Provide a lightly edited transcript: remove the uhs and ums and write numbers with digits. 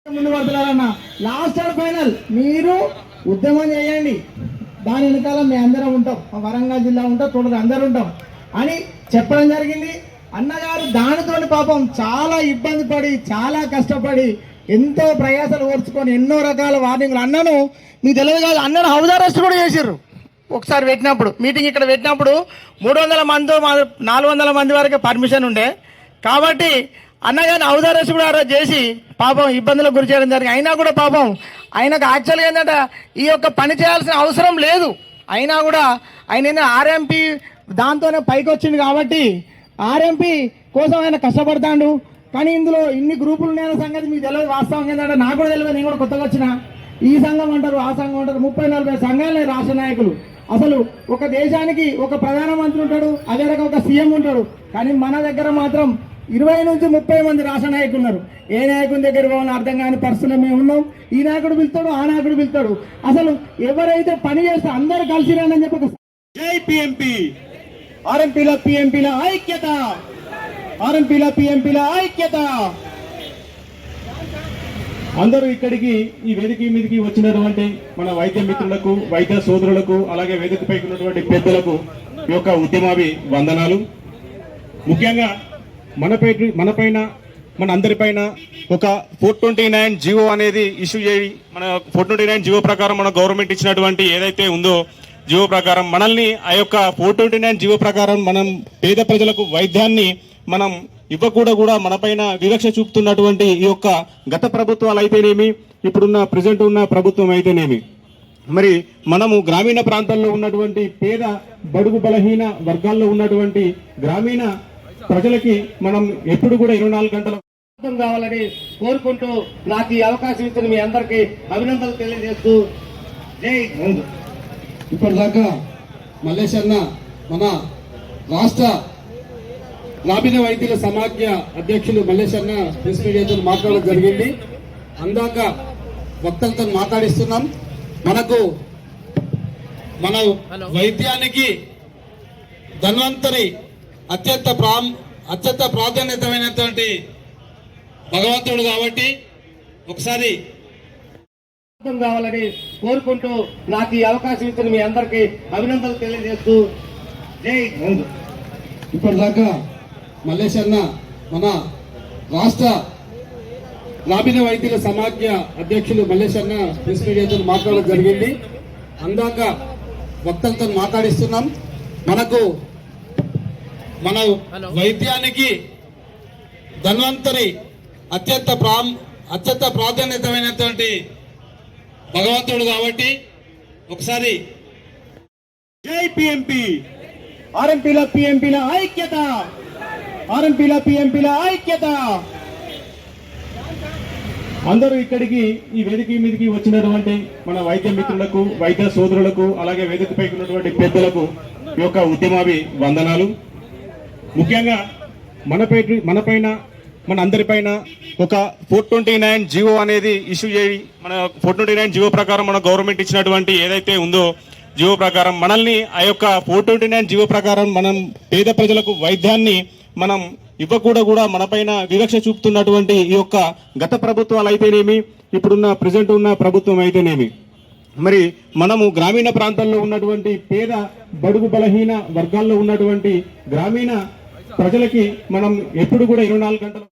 ముందు పడుతున్నారన్న last and final మీరు ఉద్యమం చేయండి, దాని వెనకాల మేము అందరం ఉంటాం, వరంగల్ జిల్లా ఉంటాం, చూడదు అందరూ ఉంటాం అని చెప్పడం జరిగింది. అన్నగారు దానితో పాపం చాలా ఇబ్బంది పడి చాలా కష్టపడి ఎంతో ప్రయాసాలు ఓర్చుకొని ఎన్నో రకాల వార్నింగ్లు. అన్నను మీకు తెలియదు కాదు, అన్నను హౌస్ అరెస్ట్ కూడా చేశారు. ఒకసారి పెట్టినప్పుడు మీటింగ్ ఇక్కడ పెట్టినప్పుడు 300 మంది 400 మంది వరకే పర్మిషన్ ఉండే కాబట్టి అన్నగారిని హౌస్ అరెస్ట్ కూడా అరెస్ట్ చేసి పాపం ఇబ్బందులకు గురి చేయడం జరిగింది. అయినా కూడా పాపం ఆయనకు యాక్చువల్గా ఏంటంటే ఈ యొక్క పని చేయాల్సిన అవసరం లేదు, అయినా కూడా ఆయన ఆర్ఎంపీ దాంతోనే పైకి వచ్చింది కాబట్టి ఆర్ఎంపీ కోసం ఆయన కష్టపడతాడు. కానీ ఇందులో ఇన్ని గ్రూపులు ఉన్నాయన్న సంగతి మీకు తెలియదు. వాస్తవం ఏంటంటే నాకు కూడా తెలియదు, నేను కూడా కొత్తగా వచ్చిన. ఈ సంఘం అంటారు, ఆ సంఘం అంటారు, 30-40 సంఘాలే రాష్ట్ర నాయకులు. అసలు ఒక దేశానికి ఒక ప్రధానమంత్రి ఉంటాడు, అదే రకంగా ఒక సీఎం ఉంటాడు. కానీ మన దగ్గర మాత్రం 20 నుంచి 30 మంది రాష్ట్ర నాయకులు ఉన్నారు. ఏ నాయకుని దగ్గర పోవాలని అర్థం కాని పరిస్థితుల్లో మేము ఉన్నాం. ఈ నాయకుడు పిలుస్తాడు, ఆ నాయకుడు పిలుస్తాడు. అసలు ఎవరైతే పని చేస్తే అందరు కలిసి రానని చెప్పి జై పిఎంపీ, ఆర్ఎంపీల పిఎంపీల ఐక్యత, ఆర్ఎంపీల పిఎంపీల ఐక్యత. అందరూ ఇక్కడికి ఈ వేదిక మీదకి వచ్చినటువంటి మన వైద్య మిత్రులకు, వైద్య సోదరులకు, అలాగే వేదికపైకి ఉన్నటువంటి పెద్దలకు ఈ యొక్క ఉద్యమావి వందనాలు. ముఖ్యంగా మనపైన మన అందరిపైన ఒక 429 జియో అనేది ఇష్యూ చేయి. మన 429 జియో ప్రకారం మన గవర్నమెంట్ ఇచ్చినటువంటి ఏదైతే ఉందో జియో ప్రకారం మనల్ని ఆ యొక్క 429 జియో ప్రకారం మనం పేద ప్రజలకు వైద్యాన్ని మనం ఇవ్వకూడా మనపైన వివక్ష చూపుతున్నటువంటి ఈ యొక్క గత ప్రభుత్వాలు అయితేనేమి, ఇప్పుడున్న ప్రజెంట్ ఉన్న ప్రభుత్వం అయితేనేమి, మరి మనము గ్రామీణ ప్రాంతాల్లో ఉన్నటువంటి పేద బడుగు బలహీన వర్గాల్లో ఉన్నటువంటి గ్రామీణ ప్రజలకి మనం ఎప్పుడు కూడా 24 గంటల కావాలని కోరుకుంటూ నాకు ఈ అవకాశం ఇచ్చిన మీ అందరికీ అభినందనలు తెలియజేస్తూ జై హింద్. ఇప్పటిదాకా మల్లేష్ అన్న మన రాష్ట్ర గ్రామీణ వైద్యుల సమాఖ్య అధ్యక్షులు మల్లేష్ అన్న ప్రెస్ మీడియాతో మాట్లాడడం జరిగింది. అందాక వక్తలతో మాట్లాడిస్తున్నాం. మన వైద్యానికి ధన్వంతరి అత్యంత ప్రాధాన్యతమైనటువంటి భగవంతుడు కాబట్టి ఒకసారి కావాలని కోరుకుంటూ నాకు ఈ అవకాశం ఇచ్చిన మీ అందరికీ అభినందనలు తెలియజేస్తూ జై హింద్. ఇప్పటిదాకా మల్లేష్ అన్న మన రాష్ట్ర గ్రామీణ వైద్యుల సమాఖ్య అధ్యక్షులు మల్లేష్ అన్న ప్రెస్ మీడియాతో మాట్లాడడం జరిగింది. అందాక వక్తలతో మాట్లాడిస్తున్నాం. మన వైద్యానికి ధన్వంతరి అత్యంత ప్రాధాన్యతమైనటువంటి భగవంతుడు కాబట్టి ఒకసారి జై పిఎంపీ, ఆర్ఎంపీల పిఎంపీల ఐక్యత, ఆర్ఎంపీల పిఎంపీల ఐక్యత. అందరూ ఇక్కడికి ఈ వేదిక మీదకి వచ్చినటువంటి మన వైద్య మిత్రులకు, వైద్య సోదరులకు, అలాగే వేదికపైకి ఉన్నటువంటి పెద్దలకు ఈ యొక్క ఉద్యమావి వందనాలు. ముఖ్యంగా మనపైన మన అందరిపైన ఒక 429 జియో అనేది ఇష్యూ చేయి. మన 429 జియో ప్రకారం మన గవర్నమెంట్ ఇచ్చినటువంటి ఏదైతే ఉందో జియో ప్రకారం మనల్ని ఆ యొక్క 429 జియో ప్రకారం మనం పేద ప్రజలకు వైద్యాన్ని మనం ఇవ్వకూడా మనపైన వివక్ష చూపుతున్నటువంటి ఈ యొక్క గత ప్రభుత్వాలు అయితేనేమి, ఇప్పుడున్న ప్రజెంట్ ఉన్న ప్రభుత్వం అయితేనేమి, మరి మనము గ్రామీణ ప్రాంతాల్లో ఉన్నటువంటి పేద బడుగు బలహీన వర్గాల్లో ఉన్నటువంటి గ్రామీణ ప్రజలకి మనం ఎప్పుడు కూడా 24 గంటలు